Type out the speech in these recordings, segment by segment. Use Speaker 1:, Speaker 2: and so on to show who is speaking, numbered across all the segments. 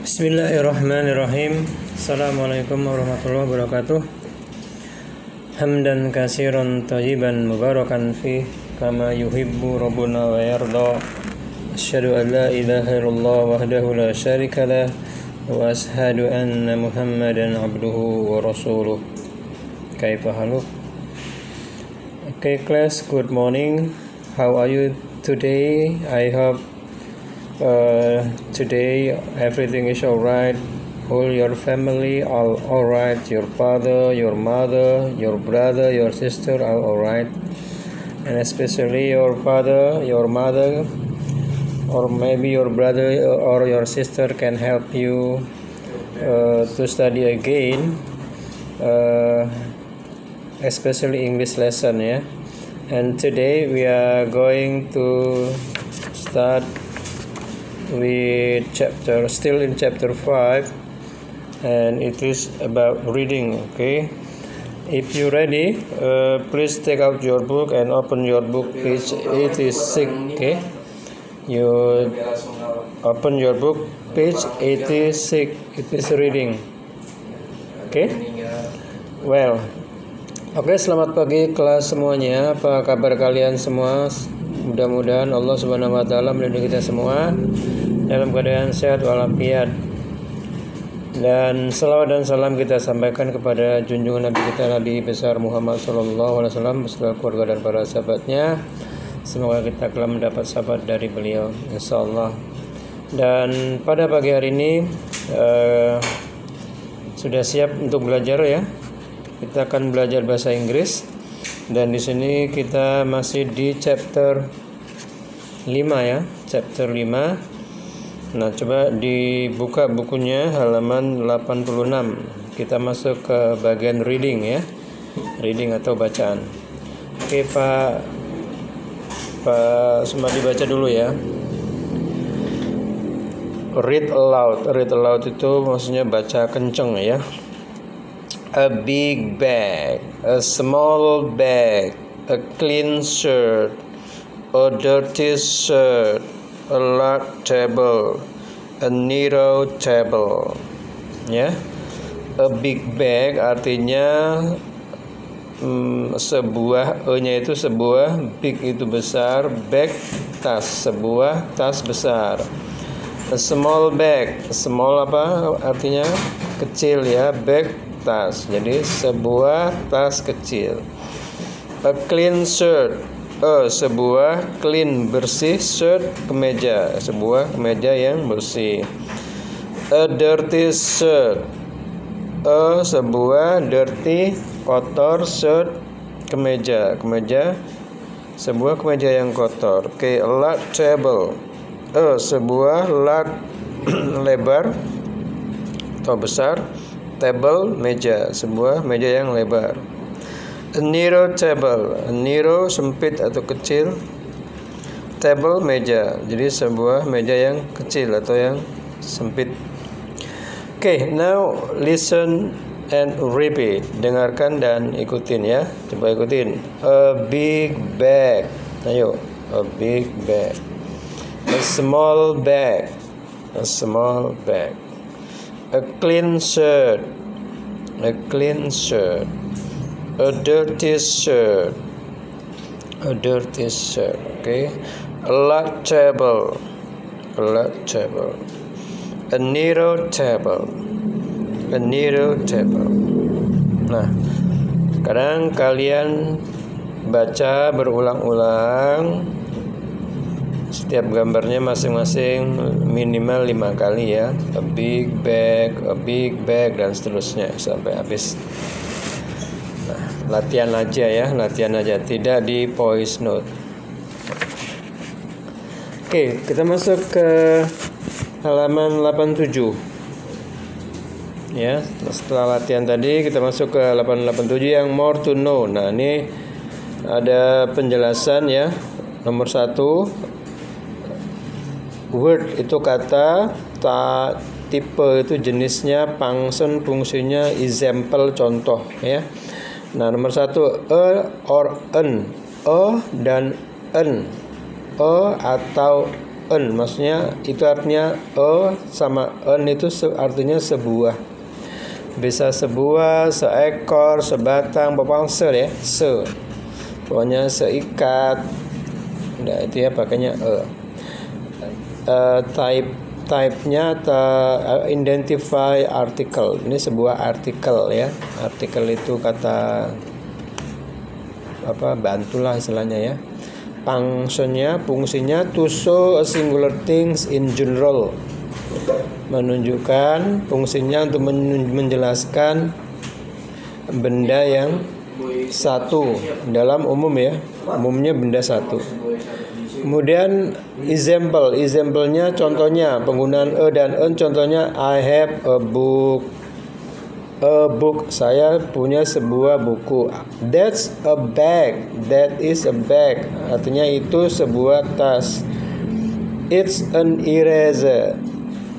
Speaker 1: Bismillahirrahmanirrahim. Assalamualaikum warahmatullahi wabarakatuh. Hamdan katsiran thayyiban mubarakan fi kama yuhibbu rabbuna wa yarda. Asyhadu an la ilaha illallah wahdahu la syarika lah wa asyhadu anna Muhammadan abduhu wa rasuluh. Kaifa haluk? Okay class, good morning. How are you today? I hope today everything is alright. All your family are alright. Your father, your mother, your brother, your sister are alright. And especially your father, your mother, or maybe your brother or your sister can help you to study again, especially English lesson, yeah. And today we are going to start with still in chapter 5, and it is about reading. Okay, if you ready, please take out your book and open your book page 86. Okay, you open your book page 86. It is reading. Okay, well, okay, selamat pagi kelas semuanya. Apa kabar kalian semua? Mudah-mudahan Allah Subhanahu wa taala melindungi kita semua dalam keadaan sehat walafiat. Dan salawat dan salam kita sampaikan kepada junjungan Nabi kita, Nabi besar Muhammad sallallahu alaihi wasallam beserta keluarga dan para sahabatnya. Semoga kita kelak mendapat syafaat dari beliau insyaallah. Dan pada pagi hari ini sudah siap untuk belajar ya. Kita akan belajar bahasa Inggris. Dan di sini kita masih di chapter 5 ya, chapter 5. Nah, coba dibuka bukunya halaman 86. Kita masuk ke bagian reading ya. Reading atau bacaan. Oke, Pak Sumadi baca dulu ya. Read aloud. Read aloud itu maksudnya baca kenceng ya. A big bag, a small bag, a clean shirt, a dirty shirt, a large table, a narrow table. Ya, a big bag artinya sebuah, e-nya itu sebuah, big itu besar, bag tas, sebuah tas besar. A small bag, small apa artinya? Kecil ya, bag tas, jadi sebuah tas kecil. A clean shirt, sebuah clean bersih, shirt kemeja, sebuah kemeja yang bersih. A dirty shirt, sebuah dirty kotor, shirt kemeja, kemeja sebuah kemeja yang kotor. Oke, a large table, sebuah large lebar atau besar, table meja, sebuah meja yang lebar. A narrow table, a narrow sempit atau kecil, table meja, jadi sebuah meja yang kecil atau yang sempit. Okay, now listen and repeat. Dengarkan dan ikutin ya. Coba ikutin. A big bag. Ayo, a big bag. A small bag. A small bag. A clean shirt, a clean shirt, a dirty shirt, a dirty shirt. Okay, a large table, a large table, a narrow table, a narrow table. Nah, sekarang kalian baca berulang-ulang. Setiap gambarnya masing-masing minimal 5 kali ya. A big bag dan seterusnya sampai habis. Nah, latihan aja ya, latihan aja, tidak di voice note. Oke, kita masuk ke halaman 87. Ya, setelah latihan tadi kita masuk ke halaman 87 yang more to know. Nah, ini ada penjelasan ya. Nomor 1, word itu kata, tipe itu jenisnya, function fungsinya, example contoh ya. Nah, nomor 1, a or an, a dan an, a atau an, maksudnya itu artinya sama an itu artinya sebuah. Bisa sebuah, seekor, sebatang, bebangsa ya, pokoknya seikat. Nah, itu ya pakainya type-nya identify article. Ini sebuah artikel ya. Artikel itu kata bantulah istilahnya ya. Fungsinya to show a singular things in general. Menunjukkan fungsinya untuk menjelaskan benda yang satu dalam umum ya. Umumnya benda satu. Kemudian example-nya contohnya penggunaan dan an, contohnya I have a book. Saya punya sebuah buku. That's a bag. That is a bag. Artinya itu sebuah tas. It's an eraser.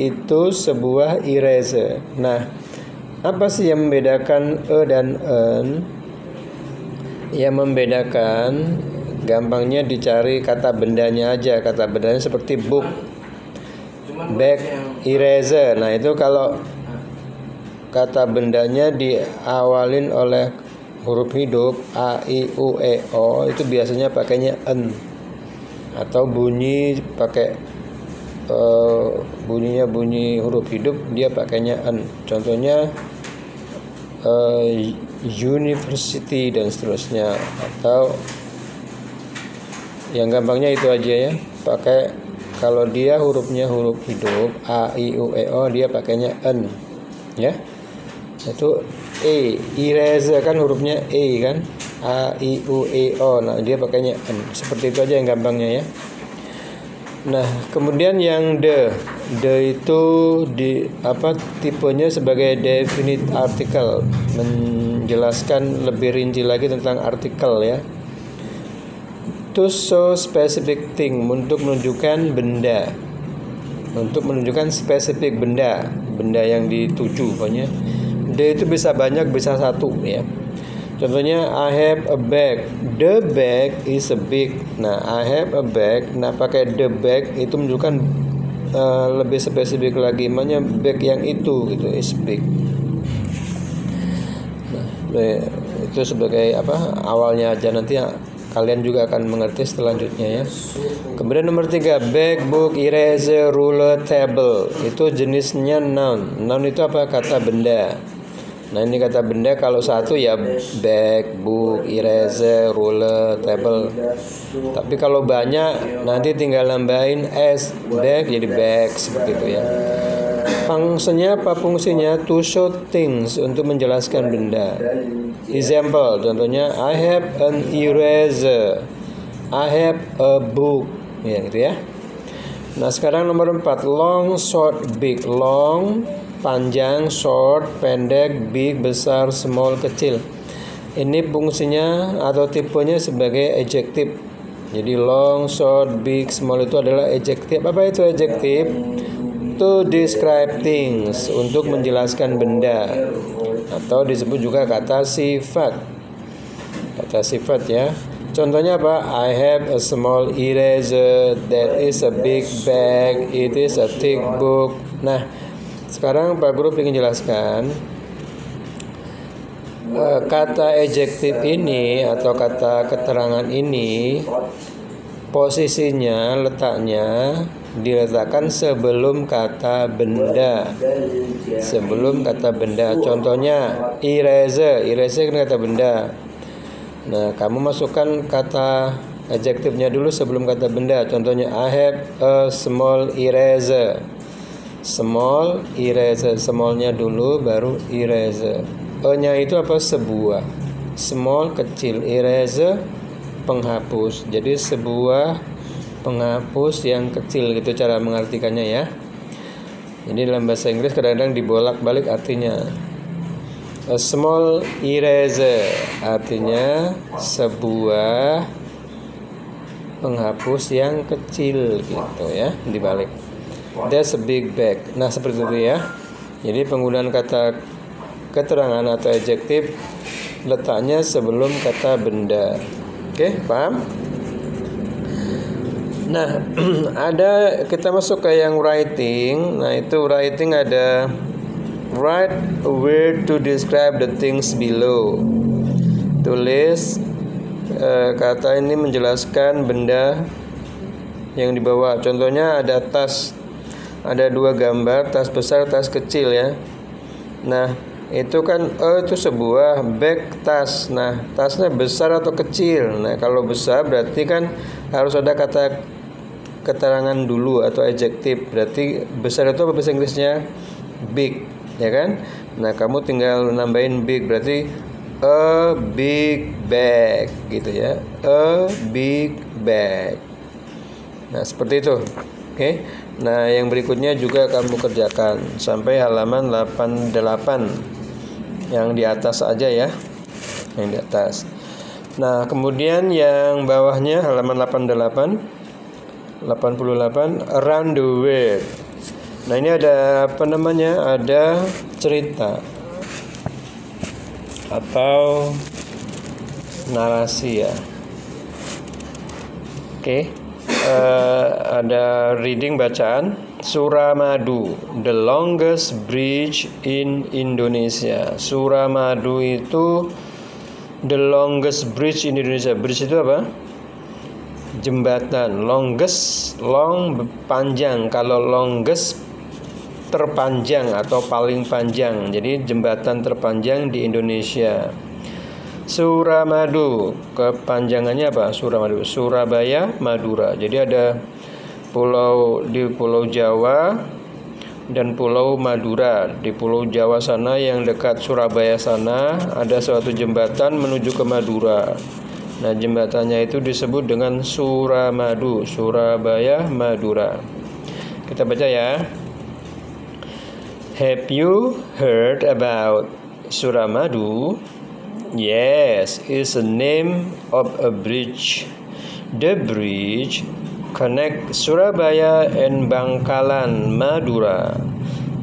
Speaker 1: Itu sebuah eraser. Nah, apa sih yang membedakan dan an? Yang membedakan gampangnya dicari kata bendanya aja. Kata bendanya seperti book, bag, eraser. Nah, itu kalau kata bendanya diawalin oleh huruf hidup a, i, u, e, o, itu biasanya pakainya an. Atau bunyi pakai bunyinya bunyi huruf hidup, dia pakainya an. Contohnya university dan seterusnya. Atau yang gampangnya itu aja ya, pakai kalau dia hurufnya huruf hidup a, i, u, e, o, dia pakainya an ya. Itu eraser kan hurufnya kan, a, i, u, e, o. Nah, dia pakainya an. Seperti itu aja yang gampangnya ya. Nah, kemudian yang the itu tipenya sebagai definite article, menjelaskan lebih rinci lagi tentang artikel ya. To show specific thing, untuk menunjukkan benda, untuk menunjukkan spesifik benda yang dituju. Pokoknya the itu bisa banyak, bisa satu ya. Contohnya I have a bag. The bag is a big. Nah, I have a bag. Nah, pakai the bag itu menunjukkan lebih spesifik lagi, makanya bag yang itu gitu is big. Nah, itu sebagai awalnya aja, nanti kalian juga akan mengerti selanjutnya ya. Kemudian nomor 3, bag, book, eraser, ruler, table. Itu jenisnya noun. Noun itu apa? Kata benda. Nah, ini kata benda kalau satu ya bag, book, eraser, ruler, table. Tapi kalau banyak nanti tinggal nambahin s, bag jadi bag, seperti itu ya. Fungsinya apa? Fungsinya to show things, untuk menjelaskan benda. Example, contohnya I have an eraser, I have a book, ya gitu ya. Nah, sekarang nomor 4, long, short, big. Long, panjang, short, pendek, big, besar, small, kecil. Ini fungsinya atau tipenya sebagai adjektif. Jadi long, short, big, small itu adalah adjektif. Apa itu adjektif? To describe things, untuk menjelaskan benda, atau disebut juga kata sifat. Kata sifat ya. Contohnya apa? I have a small eraser, that is a big bag, it is a thick book. Nah, sekarang Pak Guru ingin jelaskan kata adjektif ini atau kata keterangan ini posisinya, letaknya diletakkan sebelum kata benda. Sebelum kata benda. Contohnya eraser kan kata benda. Nah, kamu masukkan kata adjektifnya dulu sebelum kata benda. Contohnya I have a small eraser. Small eraser, smallnya dulu baru eraser. E-nya itu apa? Sebuah. Small kecil, eraser penghapus. Jadi sebuah penghapus yang kecil, gitu cara mengartikannya ya. Jadi dalam bahasa Inggris kadang-kadang dibolak-balik artinya. A small eraser artinya sebuah penghapus yang kecil, gitu ya, dibalik. That's a big bag. Nah, seperti itu ya. Jadi penggunaan kata keterangan atau adjektif letaknya sebelum kata benda. Oke, paham? Nah, kita masuk ke yang writing. Nah, itu writing ada write a word to describe the things below. Tulis kata ini menjelaskan benda yang di bawah. Contohnya ada tas. Ada 2 gambar, tas besar, tas kecil ya. Nah, itu kan itu sebuah bag tas. Nah, tasnya besar atau kecil? Nah, kalau besar berarti kan harus ada kata keterangan dulu atau adjektif. Berarti besar itu apa bahasa Inggrisnya? Big, ya kan? Nah, kamu tinggal nambahin big, berarti a big bag gitu ya. A big bag. Nah, seperti itu. Oke. Nah, yang berikutnya juga kamu kerjakan sampai halaman 88. Yang di atas aja ya. Yang di atas. Nah, kemudian yang bawahnya halaman 88 around the world. Nah, ini ada apa namanya? Ada cerita atau narasi ya. Oke. Ada reading bacaan Suramadu, the longest bridge in Indonesia. Suramadu itu the longest bridge in Indonesia. Bridge itu apa? Jembatan. Longest, long panjang. Kalau longest terpanjang atau paling panjang. Jadi jembatan terpanjang di Indonesia. Suramadu, kepanjangannya apa? Suramadu, Surabaya, Madura. Jadi ada di Pulau Jawa dan Pulau Madura. Di Pulau Jawa sana yang dekat Surabaya sana ada suatu jembatan menuju ke Madura. Nah, jembatannya itu disebut dengan Suramadu, Surabaya, Madura. Kita baca ya. Have you heard about Suramadu? Yes, it's a name of a bridge. The bridge connects Surabaya and Bangkalan, Madura.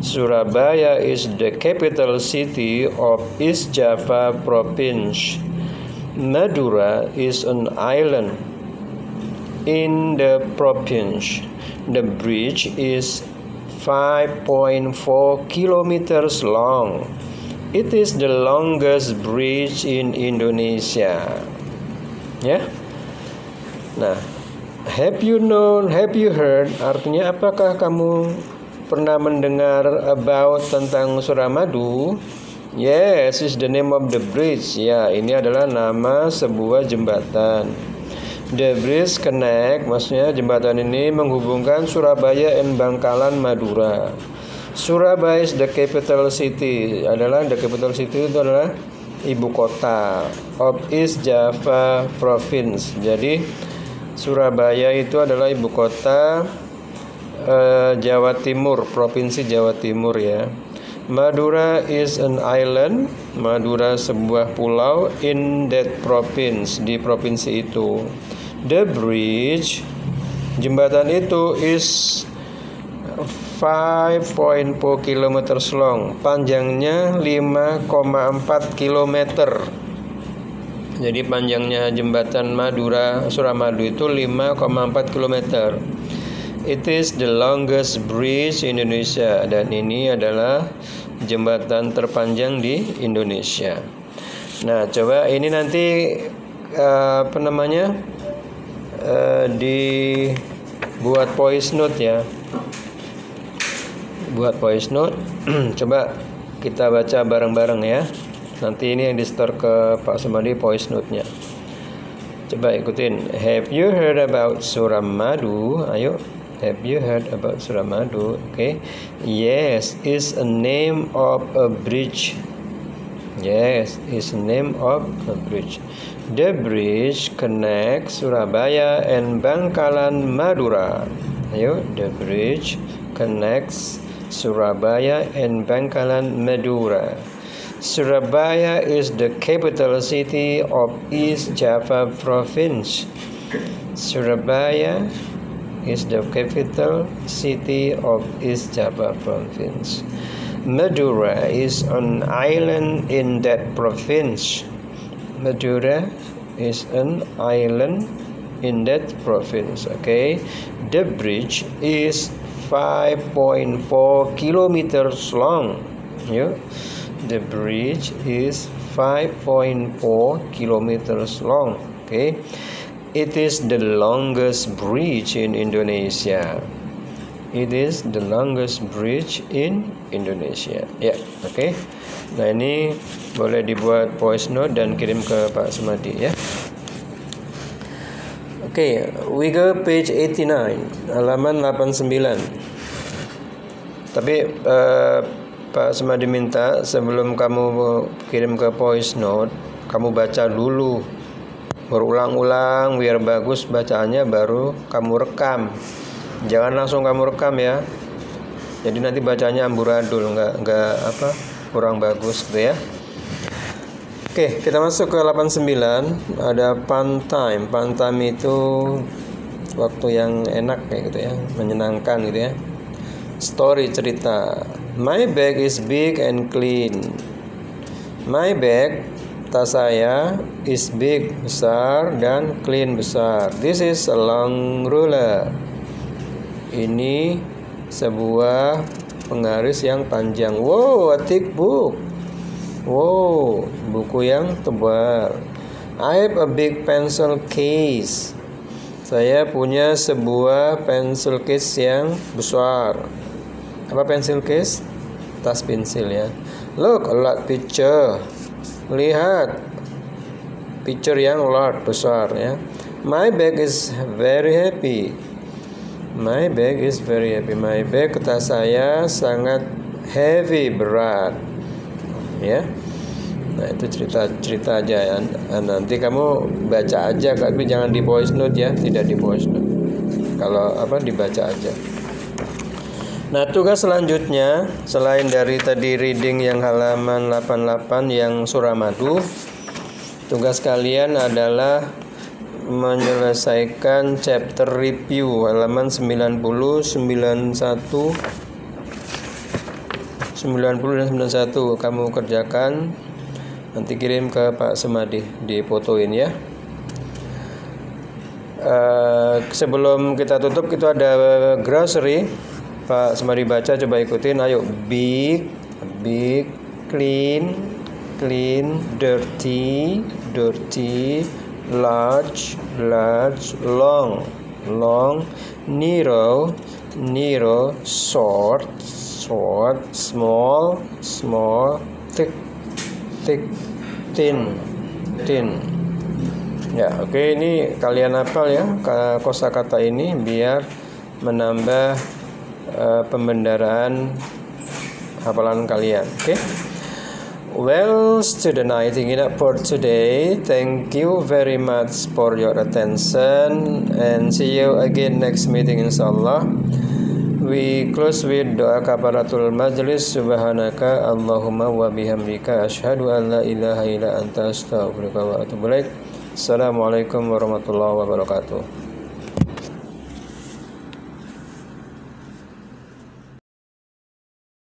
Speaker 1: Surabaya is the capital city of East Java Province. Madura is an island in the province. The bridge is 5.4 kilometers long. It is the longest bridge in Indonesia. Ya. Nah, have you heard? Artinya apakah kamu pernah mendengar about tentang Suramadu? Yes, is the name of the bridge. Ya, ini adalah nama sebuah jembatan. The bridge connect, maksudnya jembatan ini menghubungkan Surabaya and Bangkalan, Madura. Surabaya is the capital city. The capital city itu adalah ibu kota of East Java Province. Jadi Surabaya itu adalah ibu kota Jawa Timur, provinsi Jawa Timur ya. Madura is an island. Madura sebuah pulau in that province, di provinsi itu. The bridge, jembatan itu is 5.4 km long, panjangnya 5,4 km. Jadi panjangnya jembatan Suramadu itu 5,4 km. It is the longest bridge in Indonesia, dan ini adalah jembatan terpanjang di Indonesia. Nah, coba ini nanti dibuat voice note ya. Buat voice note. Coba kita baca bareng-bareng ya. Nanti ini yang di-store ke Pak Sumadi voice note-nya. Coba ikutin. Have you heard about Suramadu? Ayo. Have you heard about Suramadu? Okay. Yes, it's a name of a bridge. Yes, it's a name of a bridge. The bridge connects Surabaya and Bangkalan, Madura. Ayo, the bridge connects Surabaya and Bangkalan, Madura. Surabaya is the capital city of East Java Province. Surabaya is the capital city of East Java Province. Madura is an island in that province. Madura is an island in that province. Okay, the bridge is 5.4 kilometers long. Yeah, the bridge is 5.4 kilometers long. Okay, it is the longest bridge in Indonesia. It is the longest bridge in Indonesia. Ya, oke. Nah, ini boleh dibuat voice note dan kirim ke Pak Sumadi ya. Oke, we go page 89, halaman 89. Tapi Pak Sumadi minta sebelum kamu kirim ke voice note, kamu baca dulu berulang-ulang biar bagus bacaannya, baru kamu rekam. Jangan langsung kamu rekam ya. Jadi nanti bacanya amburadul, nggak kurang bagus gitu ya. Oke, kita masuk ke 89. Ada fun time. Fun time itu waktu yang enak kayak gitu ya, menyenangkan gitu ya. Story, cerita. My bag is big and clean. My bag, tas saya, is big, besar, dan clean, besar. This is a long ruler. Ini sebuah penggaris yang panjang. Wow, a thick book. Wow, buku yang tebal. I have a big pencil case. Saya punya sebuah pencil case yang besar. Apa pencil case? Tas pensil ya. Look, a lot picture. Lihat, picture yang large, besar ya. My bag is very heavy. My bag is very heavy. My bag, tas saya sangat heavy, berat. Ya. Nah, itu cerita aja ya. Nanti kamu baca aja, tapi jangan di voice note ya, tidak di voice note. Kalau dibaca aja. Nah, tugas selanjutnya selain dari tadi reading yang halaman 88 yang Suramadu, tugas kalian adalah menyelesaikan chapter review halaman 90, 91, 90 dan 91. Kamu kerjakan, nanti kirim ke Pak Sumadi, difotoin ya. Sebelum kita tutup, itu ada grocery. Pak Sumadi baca, coba ikutin. Ayo, big, clean, dirty, large, long, narrow, short, small, thick, thin. Ya, oke, ini kalian hafal ya kosakata ini biar menambah pembendaraan hafalan kalian. Oke. Well, student, I think enough for today. Thank you very much for your attention and see you again next meeting inshallah. We close with doa kafaratul majlis. Subhanaka Allahumma wa bihamdika asyhadu an la ilaha illa anta astaghfiruka wa atubu ilaik. Assalamualaikum warahmatullahi wabarakatuh.